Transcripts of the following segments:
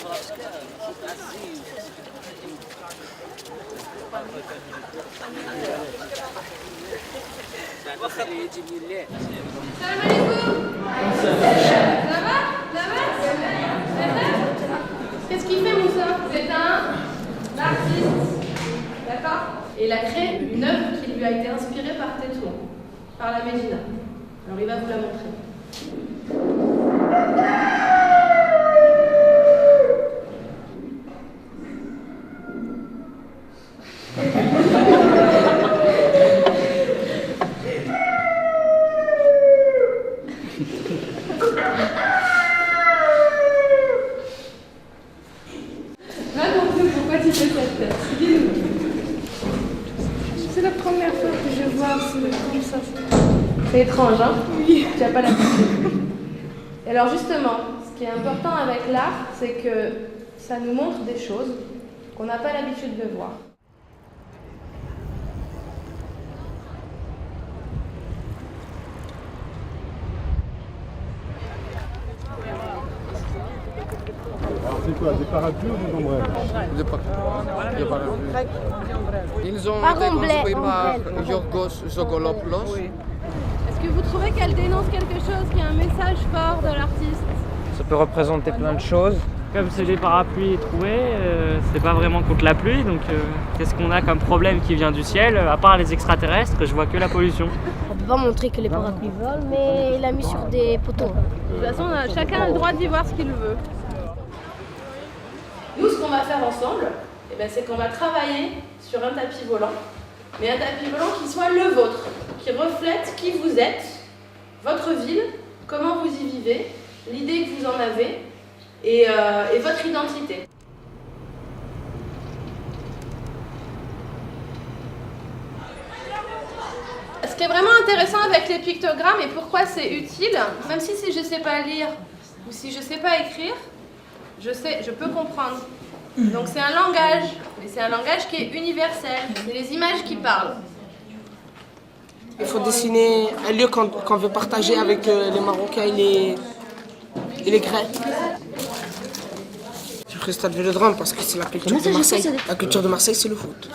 Salam alaikum. Ça va? Qu'est-ce qu'il fait Moussa? C'est un artiste. D'accord? Et il a créé une œuvre qui lui a été inspirée par Tétouan, par la Médina. Alors il va vous la montrer. Raconte-nous pourquoi tu fais cette tête. Dis-nous. C'est la première fois que je vois comme ça. C'est étrange, hein? Oui. Tu n'as pas l'habitude. Et alors justement, ce qui est important avec l'art, c'est que ça nous montre des choses qu'on n'a pas l'habitude de voir. C'est quoi, des parapluies ou des ombrelles? Des parapluies. Ils ont Par été construits ombrelle. par Yorgos Zogolopoulos. Est-ce que vous trouvez qu'elle dénonce quelque chose, qu'il y a un message fort de l'artiste? Ça peut représenter plein de choses. Comme c'est des parapluies troués, c'est pas vraiment contre la pluie, donc qu'est-ce qu'on a comme problème qui vient du ciel? À part les extraterrestres, je vois que la pollution. On peut pas montrer que les parapluies volent, mais il a mis sur des poteaux. De toute façon, chacun a le droit d'y voir ce qu'il veut. Nous, ce qu'on va faire ensemble, c'est qu'on va travailler sur un tapis volant, mais un tapis volant qui soit le vôtre, qui reflète qui vous êtes, votre ville, comment vous y vivez, l'idée que vous en avez et votre identité. Ce qui est vraiment intéressant avec les pictogrammes et pourquoi c'est utile, même si je ne sais pas lire ou si je ne sais pas écrire, je peux comprendre. Donc c'est un langage, mais c'est un langage qui est universel, c'est les images qui parlent. Il faut dessiner un lieu qu'on veut partager avec les Marocains et les Grecs. J'ai pris Stade Vélodrome parce que c'est la culture de Marseille. La culture de Marseille, c'est le foot.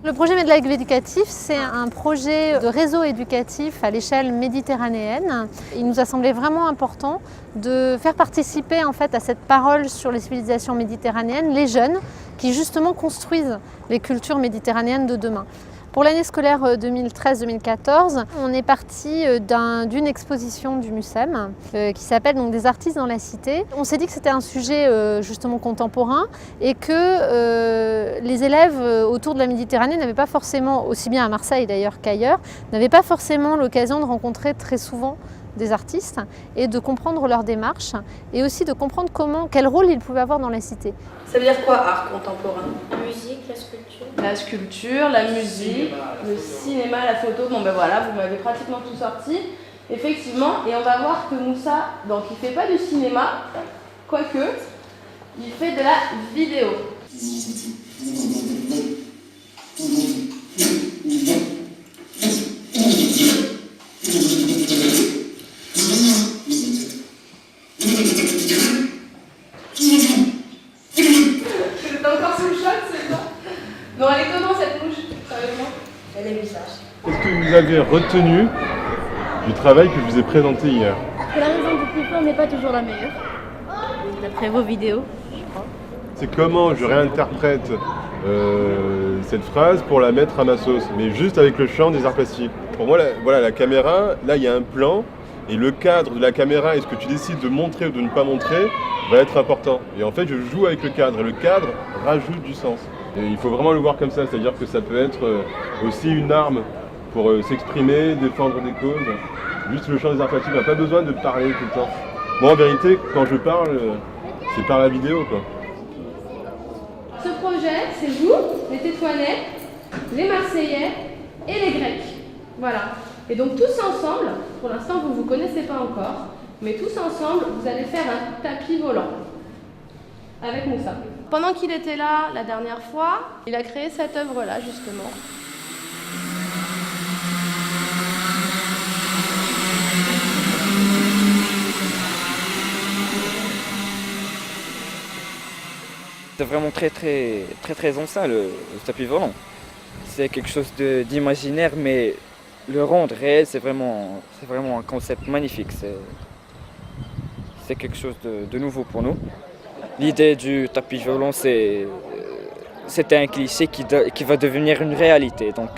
Le projet Medlife éducatif, c'est un projet de réseau éducatif à l'échelle méditerranéenne. Il nous a semblé vraiment important de faire participer en fait à cette parole sur les civilisations méditerranéennes les jeunes qui justement construisent les cultures méditerranéennes de demain. Pour l'année scolaire 2013-2014, on est parti d'une exposition du MUSEM qui s'appelle donc Des artistes dans la cité. On s'est dit que c'était un sujet justement contemporain et que les élèves autour de la Méditerranée n'avaient pas forcément, aussi bien à Marseille d'ailleurs qu'ailleurs, n'avaient pas forcément l'occasion de rencontrer très souvent des artistes et de comprendre leur démarche et aussi de comprendre quel rôle ils pouvaient avoir dans la cité. Ça veut dire quoi, art contemporain? La musique, la sculpture. La sculpture, la musique, le cinéma, la photo, bon ben voilà, vous m'avez pratiquement tout sorti. Effectivement, et on va voir que Moussa, donc il fait pas du cinéma, quoique, il fait de la vidéo. C'est encore sous le choc, c'est ça? Non, elle est comment cette mouche, sérieusement? Elle est bizarre. Qu'est-ce que vous avez retenu du travail que je vous ai présenté hier? La raison du plus fort n'est pas toujours la meilleure. D'après vos vidéos, je crois. C'est comment je réinterprète cette phrase pour la mettre à ma sauce, mais juste avec le champ des arts plastiques. Pour moi, voilà, la caméra, là il y a un plan, et le cadre de la caméra et ce que tu décides de montrer ou de ne pas montrer va être important. Et en fait, je joue avec le cadre, et le cadre rajoute du sens. Et il faut vraiment le voir comme ça, c'est-à-dire que ça peut être aussi une arme pour s'exprimer, défendre des causes. Juste le champ des arts plastiques, on n'a pas besoin de parler tout le temps. Moi, en vérité, quand je parle, c'est par la vidéo, quoi. Ce projet, c'est vous, les Tétouanais, les Marseillais et les Grecs. Voilà. Et donc tous ensemble, pour l'instant vous ne vous connaissez pas encore, mais tous ensemble, vous allez faire un tapis volant avec Moussa. Pendant qu'il était là la dernière fois, il a créé cette œuvre-là justement. de vraiment très ancien, le tapis volant. C'est quelque chose d'imaginaire, mais le rendre réel, c'est vraiment un concept magnifique. C'est quelque chose de nouveau pour nous. L'idée du tapis volant, c'était un cliché qui va devenir une réalité. Donc,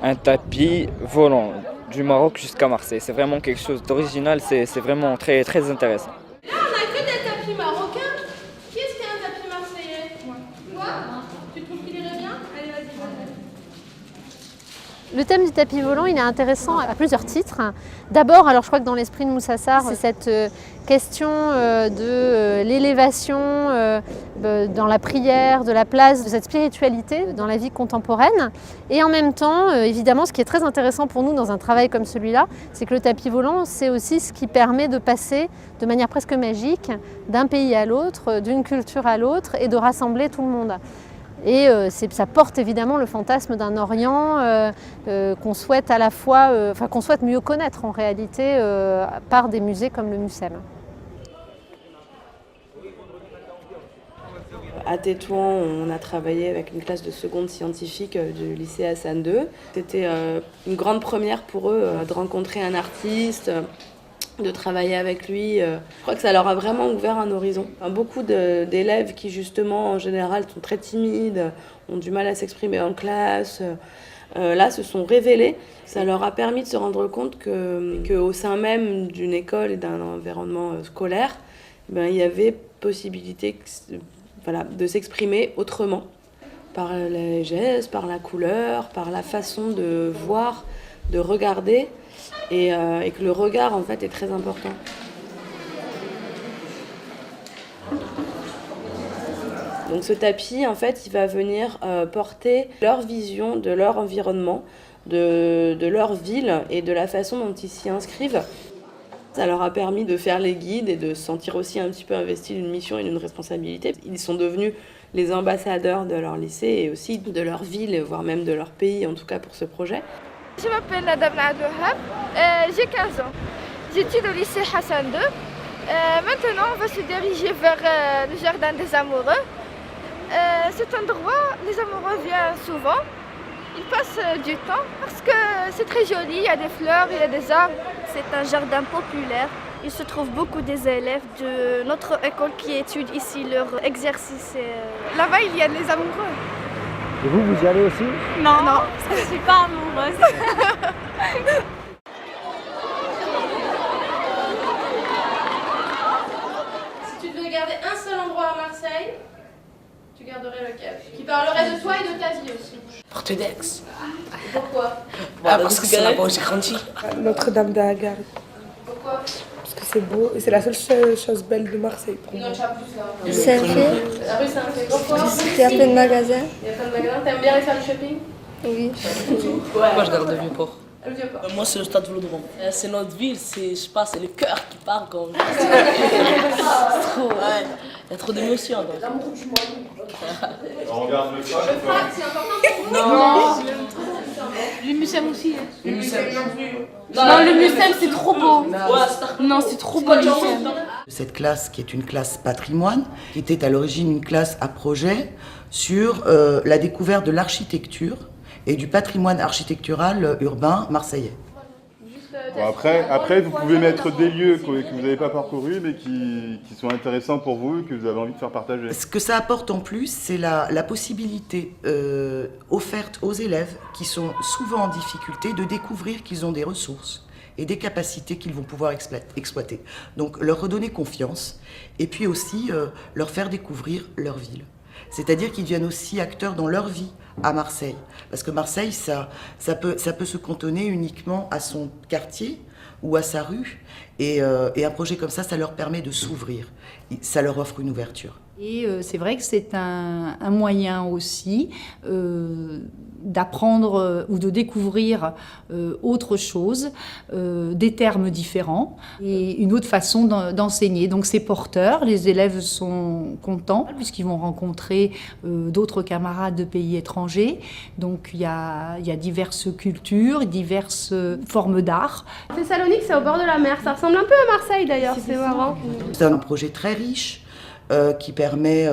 un tapis volant du Maroc jusqu'à Marseille, c'est vraiment quelque chose d'original, c'est vraiment très intéressant. Là, on n'a que des tapis marocains. Qui est-ce qui a un tapis marseillais? Toi? Tu trouves qu'il irait bien? Allez, vas-y. Le thème du tapis volant, il est intéressant à plusieurs titres. D'abord, alors je crois que dans l'esprit de Moussa Sarr, c'est cette question de l'élévation dans la prière, de la place de cette spiritualité dans la vie contemporaine. Et en même temps, évidemment, ce qui est très intéressant pour nous dans un travail comme celui-là, c'est que le tapis volant, c'est aussi ce qui permet de passer de manière presque magique d'un pays à l'autre, d'une culture à l'autre et de rassembler tout le monde. Et ça porte évidemment le fantasme d'un Orient qu'on souhaite à la fois, qu'on souhaite mieux connaître en réalité par des musées comme le Mucem. À Tétouan, on a travaillé avec une classe de seconde scientifique du lycée Hassan II. C'était une grande première pour eux de rencontrer un artiste, de travailler avec lui. Je crois que ça leur a vraiment ouvert un horizon. Beaucoup d'élèves qui justement en général sont très timides, ont du mal à s'exprimer en classe, là se sont révélés. Ça leur a permis de se rendre compte qu'au sein même d'une école et d'un environnement scolaire, il y avait possibilité de s'exprimer autrement, par les gestes, par la couleur, par la façon de voir, de regarder. Et que le regard en fait est très important. Donc ce tapis en fait il va venir porter leur vision de leur environnement, de leur ville et de la façon dont ils s'y inscrivent. Ça leur a permis de faire les guides et de se sentir aussi un petit peu investis d'une mission et d'une responsabilité. Ils sont devenus les ambassadeurs de leur lycée et aussi de leur ville, voire même de leur pays en tout cas pour ce projet. Je m'appelle Nadam Abdelhab, j'ai 15 ans. J'étudie au lycée Hassan II. Maintenant, on va se diriger vers le jardin des amoureux. Cet endroit, les amoureux viennent souvent. Ils passent du temps parce que c'est très joli, il y a des fleurs, il y a des arbres. C'est un jardin populaire. Il se trouve beaucoup des élèves de notre école qui étudient ici leur exercice. Là-bas, il y a les amoureux. Et vous y allez aussi? Non, je ne suis pas amoureuse. Si tu devais garder un seul endroit à Marseille, tu garderais lequel? Qui parlerait de toi et de ta vie aussi. Porte d'Aix. Pourquoi? Parce que c'est là-bas où j'ai grandi. Notre-Dame de la Garde. Pourquoi? Parce que c'est beau et c'est la seule chose belle de Marseille pour moi. C'est un fait. La rue Saint-Fait. Pourquoi? Il y a plein de magasins. Il y a plein de magasins. T'aimes bien aller faire du shopping? Oui. Moi je garde le Vieux-Port. Le Vieux-Port. Moi c'est le stade Vélodrome. C'est notre ville, je sais pas, c'est le cœur qui parle quand même. C'est trop, ouais. Il y a trop d'émotions. On regarde le Le frac, c'est important pour vous? Non. Le Mucem aussi. Le Mucem non plus. Non, le Mucem c'est trop beau. Non, c'est trop beau le Mucem. Cette classe qui est une classe patrimoine, qui était à l'origine une classe à projet sur la découverte de l'architecture et du patrimoine architectural urbain marseillais. Bon, après, vous pouvez mettre des lieux que vous n'avez pas parcourus, mais qui sont intéressants pour vous et que vous avez envie de faire partager. Ce que ça apporte en plus, c'est la possibilité offerte aux élèves qui sont souvent en difficulté de découvrir qu'ils ont des ressources et des capacités qu'ils vont pouvoir exploiter. Donc leur redonner confiance et puis aussi leur faire découvrir leur ville. C'est-à-dire qu'ils deviennent aussi acteurs dans leur vie à Marseille. Parce que Marseille, ça peut se cantonner uniquement à son quartier ou à sa rue. Et un projet comme ça leur permet de s'ouvrir. Ça leur offre une ouverture. Et c'est vrai que c'est un moyen aussi d'apprendre ou de découvrir autre chose, des termes différents et une autre façon d'enseigner. Donc c'est porteur, les élèves sont contents puisqu'ils vont rencontrer d'autres camarades de pays étrangers. Donc il y a diverses cultures, diverses formes d'art. Thessalonique, c'est au bord de la mer. Ça ressemble un peu à Marseille d'ailleurs, c'est marrant. C'est un projet très riche qui permet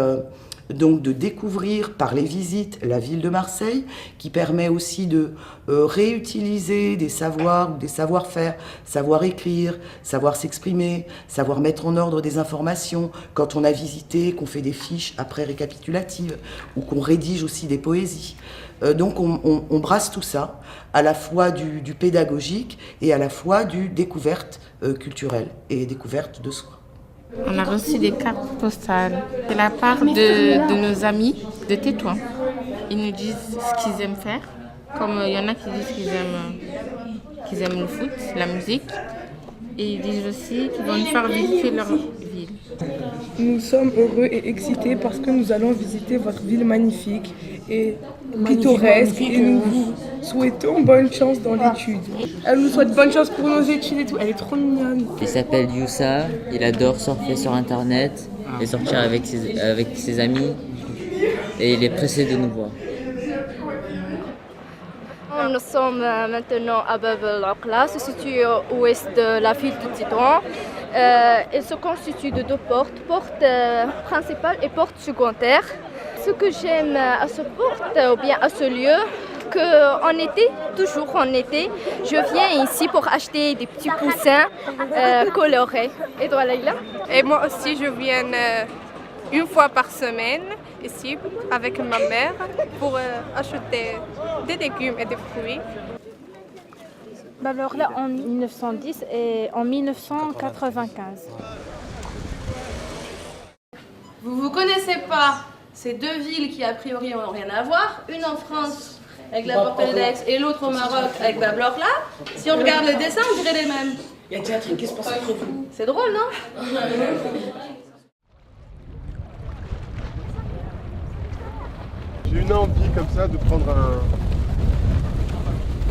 donc de découvrir par les visites la ville de Marseille, qui permet aussi de réutiliser des savoirs ou des savoir-faire, savoir écrire, savoir s'exprimer, savoir mettre en ordre des informations quand on a visité, qu'on fait des fiches après récapitulatives ou qu'on rédige aussi des poésies. Donc on brasse tout ça, à la fois du pédagogique et à la fois du découverte culturelle et découverte de soi. On a reçu des cartes postales de la part de nos amis de Tétouan. Ils nous disent ce qu'ils aiment faire, comme il y en a qui disent qu'ils aiment le foot, la musique, et ils disent aussi qu'ils vont nous faire visiter leur ville. Nous sommes heureux et excités parce que nous allons visiter votre ville magnifique et pittoresque et nous vous souhaitons bonne chance dans l'étude. Elle nous souhaite bonne chance pour nos études et tout, elle est trop mignonne. Il s'appelle Youssa, il adore surfer sur internet et sortir avec ses amis et il est pressé de nous voir. Nous sommes maintenant à Bab el-Aqla, se situe au ouest de la ville de Tétouan. Elle se constitue de 2 portes, porte principale et porte secondaire. Ce que j'aime à ce porte, ou bien à ce lieu, qu'en été, toujours en été, je viens ici pour acheter des petits poussins colorés. Et toi, Leïla? Et moi aussi, je viens une fois par semaine ici avec ma mère pour acheter des légumes et des fruits. Alors là, en 1910 et en 1995. Vous connaissez pas ces 2 villes qui a priori n'ont rien à voir, une en France avec la Porte d'Aix et l'autre au Maroc avec Bab el-Aqla. Si on regarde les dessins, on dirait les mêmes. Il y a déjà un truc qui se passe entre vous. C'est drôle, non? J'ai une envie comme ça de prendre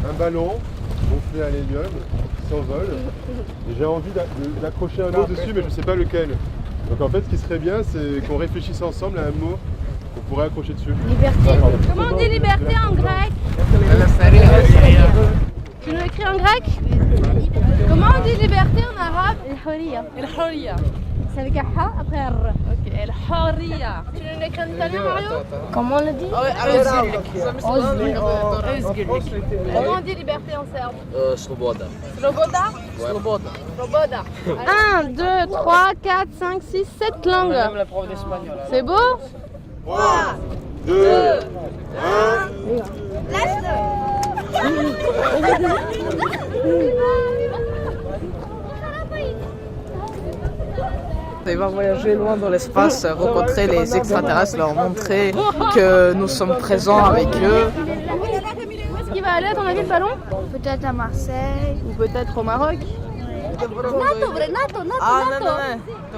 un ballon gonflé à l'hélium qui s'envole et j'ai envie d'accrocher un mot dessus mais je ne sais pas lequel. Donc en fait ce qui serait bien c'est qu'on réfléchisse ensemble à un mot qu'on pourrait accrocher dessus. Liberté. Comment on dit liberté en grec? Tu nous l'écris en grec? Comment on dit liberté en arabe? El-Hurriya. C'est avec un ha après un r. Ok, El-Hurriya. Tu nous l'écris en italien, Mario? Comment on le dit? Comment on dit liberté en serbe? Sloboda. Sloboda? Sloboda. Sloboda. 1, 2, 3, 4, 5, 6, 7 langues. Même la prof d'espagnol. C'est beau? 3, 2, 1. Il va voyager loin dans l'espace, rencontrer les extraterrestres, leur montrer que nous sommes présents avec eux. Où est-ce qu'il va aller à ton avis le ballon? Peut-être à Marseille. Ou peut-être au Maroc.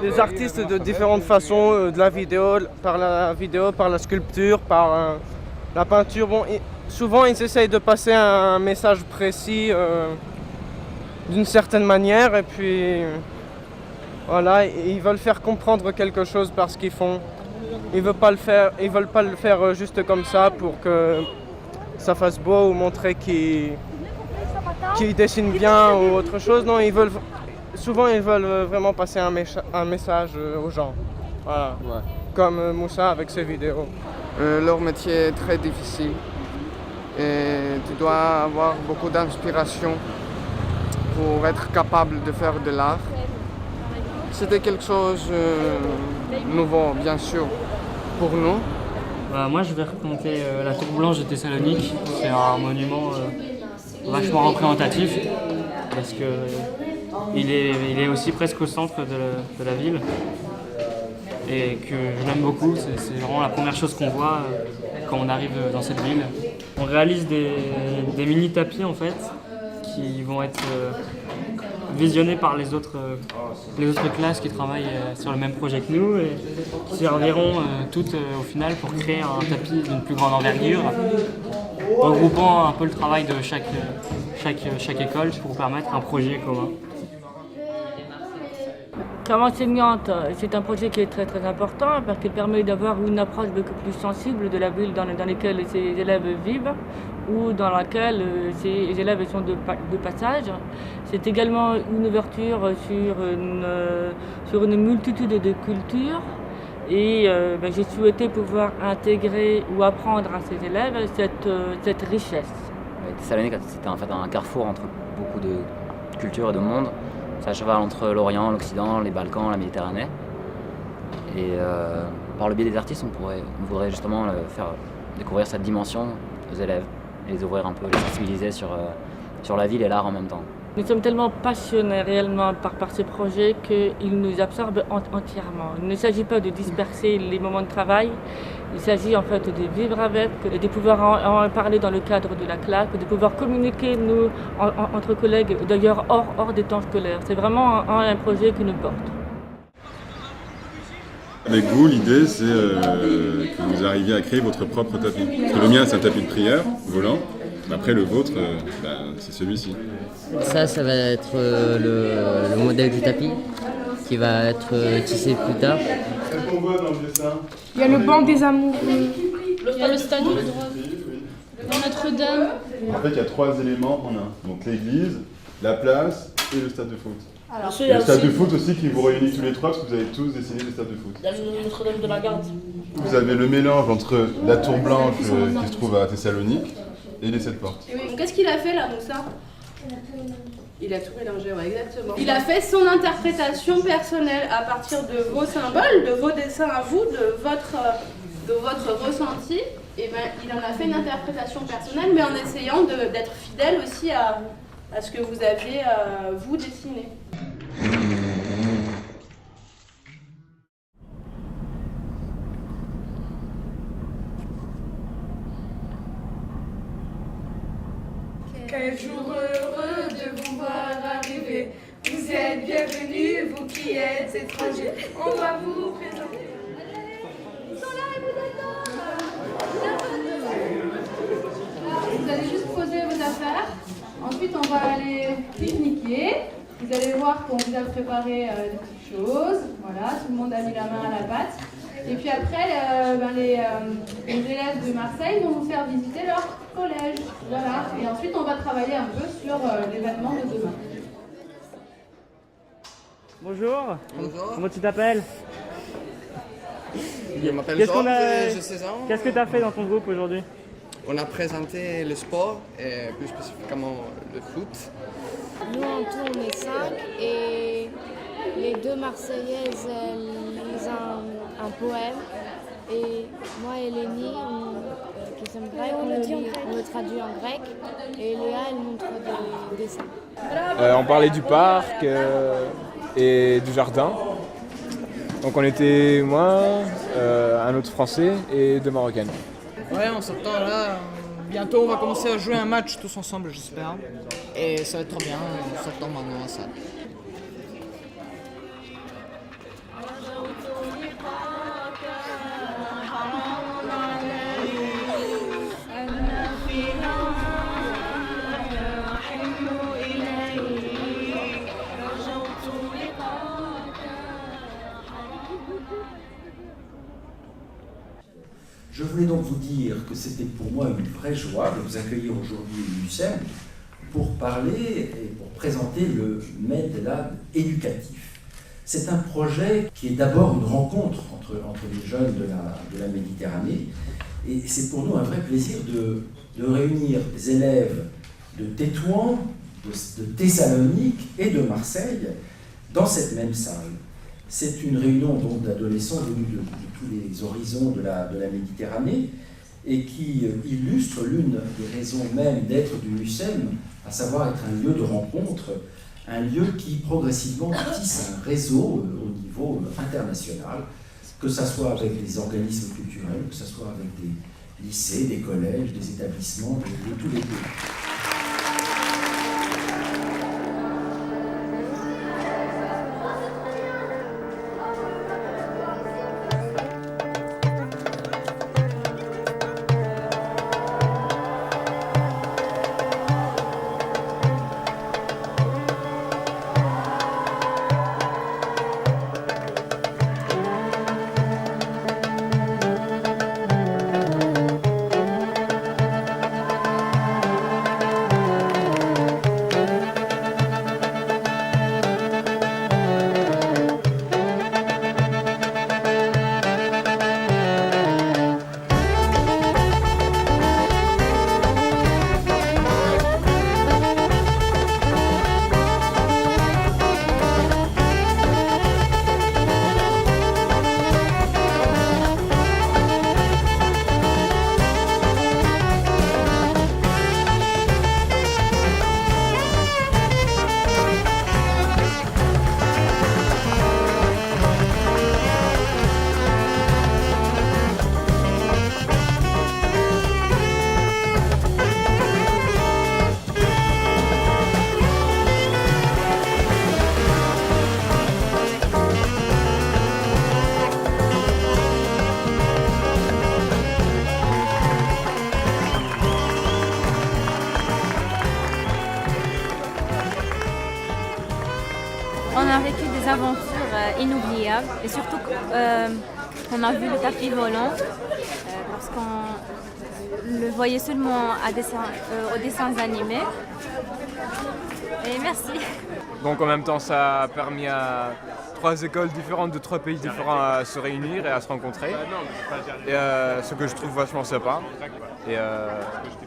Des artistes de différentes façons, de la vidéo, par la sculpture, par la peinture. Bon, souvent ils essayent de passer un message précis d'une certaine manière et puis voilà, ils veulent faire comprendre quelque chose par ce qu'ils font. Ils veulent pas le faire juste comme ça pour que ça fasse beau ou montrer qu'ils dessinent bien ou autre chose. Non, souvent ils veulent vraiment passer un message aux gens. Voilà. Ouais. Comme Moussa avec ses vidéos. Leur métier est très difficile et tu dois avoir beaucoup d'inspiration pour être capable de faire de l'art. C'était quelque chose de nouveau, bien sûr, pour nous. Moi, je vais raconter la Tour Blanche de Thessalonique. C'est un monument vachement représentatif parce qu'il est aussi presque au centre de la ville et que je l'aime beaucoup. C'est vraiment la première chose qu'on voit quand on arrive dans cette ville. On réalise des mini-tapis en fait qui vont être visionnés par les autres classes qui travaillent sur le même projet que nous et qui serviront toutes au final pour créer un tapis d'une plus grande envergure, regroupant un peu le travail de chaque école pour permettre un projet commun. Comme enseignante, c'est un projet qui est très très important parce qu'il permet d'avoir une approche beaucoup plus sensible de la ville dans laquelle ces élèves vivent ou dans laquelle ces élèves sont de passage. C'est également une ouverture sur une multitude de cultures Et j'ai souhaité pouvoir intégrer ou apprendre à ces élèves cette richesse. Thessalonique, c'était en fait un carrefour entre beaucoup de cultures et de mondes. C'est à cheval entre l'Orient, l'Occident, les Balkans, la Méditerranée. Et par le biais des artistes, on voudrait justement faire découvrir cette dimension aux élèves et les ouvrir un peu, les sensibiliser sur la ville et l'art en même temps. Nous sommes tellement passionnés réellement par ces projets qu'ils nous absorbent entièrement. Il ne s'agit pas de disperser les moments de travail, il s'agit en fait de vivre avec, de pouvoir en parler dans le cadre de la classe, de pouvoir communiquer nous entre collègues, d'ailleurs hors des temps scolaires. C'est vraiment un projet qui nous porte. Avec vous, l'idée c'est que vous arriviez à créer votre propre tapis. Parce que le mien c'est un tapis de prière, volant. Après le vôtre, c'est celui-ci. Ça va être le modèle du tapis qui va être tissé plus tard. Qu'est-ce qu'on voit dans le dessin? Il y a le banc des amoureux. Il y a le stade de droite. Notre-Dame. En fait, il y a 3 éléments en un. Donc l'église, la place et le stade de foot. Alors, et le stade de foot aussi qui vous réunit tous les trois parce que vous avez tous dessiné le stade de foot. Il y a le Notre-Dame de la Garde. Vous avez le mélange entre la tour blanche qui se trouve à Thessalonique et les 7 portes. Qu'est-ce qu'il a fait là, Moussa? Il a tout mélangé, ouais, exactement. Il a fait son interprétation personnelle à partir de vos symboles, de vos dessins à vous, de votre ressenti. Et il en a fait une interprétation personnelle, mais en essayant d'être fidèle aussi à ce que vous aviez vous dessiné. Quel jour heureux de vous voir arriver. Vous êtes bienvenus, vous qui êtes étrangers. On va vous présenter. Vous allez juste poser vos affaires. Ensuite, on va aller pique-niquer. Vous allez voir qu'on vous a préparé des petites choses. Voilà, tout le monde a mis la main à la pâte. Et puis après, les élèves de Marseille vont vous faire visiter leur collège. Voilà. Et ensuite, on va travailler un peu sur l'événement de demain. Bonjour. Bonjour. Comment tu t'appelles? Je m'appelle Georges, j'ai 16 ans. Qu'est-ce que tu as fait dans ton groupe aujourd'hui? On a présenté le sport et plus spécifiquement le foot. Nous en tout on est 5 et les 2 Marseillaises lisent un poème et moi et Lénie qui sommes grecs on le traduit en grec et Léa elle montre des dessins. On parlait du parc et du jardin. Donc on était moi, un autre Français et 2 Marocaines. Ouais, on s'attend là. Bientôt, on va commencer à jouer un match tous ensemble, j'espère. Et ça va être trop bien, on s'attend maintenant à ça. Je voulais donc vous dire que c'était pour moi une vraie joie de vous accueillir aujourd'hui au MUSEM pour parler et pour présenter le MedLab éducatif. C'est un projet qui est d'abord une rencontre entre les jeunes de la Méditerranée et c'est pour nous un vrai plaisir de réunir des élèves de Tétouan, de Thessalonique et de Marseille dans cette même salle. C'est une réunion donc d'adolescents venus de tous les horizons de la Méditerranée et qui illustre l'une des raisons même d'être du MUSEM, à savoir être un lieu de rencontre, un lieu qui progressivement tisse un réseau au niveau international, que ce soit avec les organismes culturels, que ce soit avec des lycées, des collèges, des établissements de tous les pays. On a vécu des aventures inoubliables et surtout on a vu le tapis volant parce qu'on le voyait seulement aux dessins animés. Et merci. Donc en même temps, ça a permis à 3 écoles différentes de 3 pays différents à se réunir et à se rencontrer. Et ce que je trouve vachement sympa et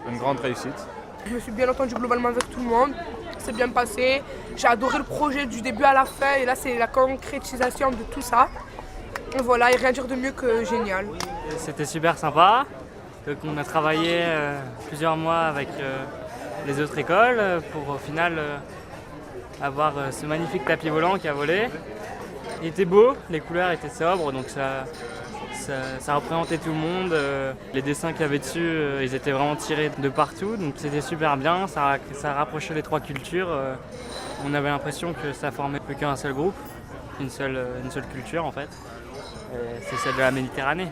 une grande réussite. Je me suis bien entendu globalement avec tout le monde, c'est bien passé. J'ai adoré le projet du début à la fin et là c'est la concrétisation de tout ça. Et voilà, et rien dire de mieux que génial. C'était super sympa. Donc on a travaillé plusieurs mois avec les autres écoles pour au final avoir ce magnifique tapis volant qui a volé. Il était beau, les couleurs étaient sobres, donc ça représentait tout le monde. Les dessins qu'il y avait dessus, ils étaient vraiment tirés de partout, donc c'était super bien. Ça rapprochait les 3 cultures. On avait l'impression que ça formait plus qu'un seul groupe, une seule culture en fait. C'est celle de la Méditerranée.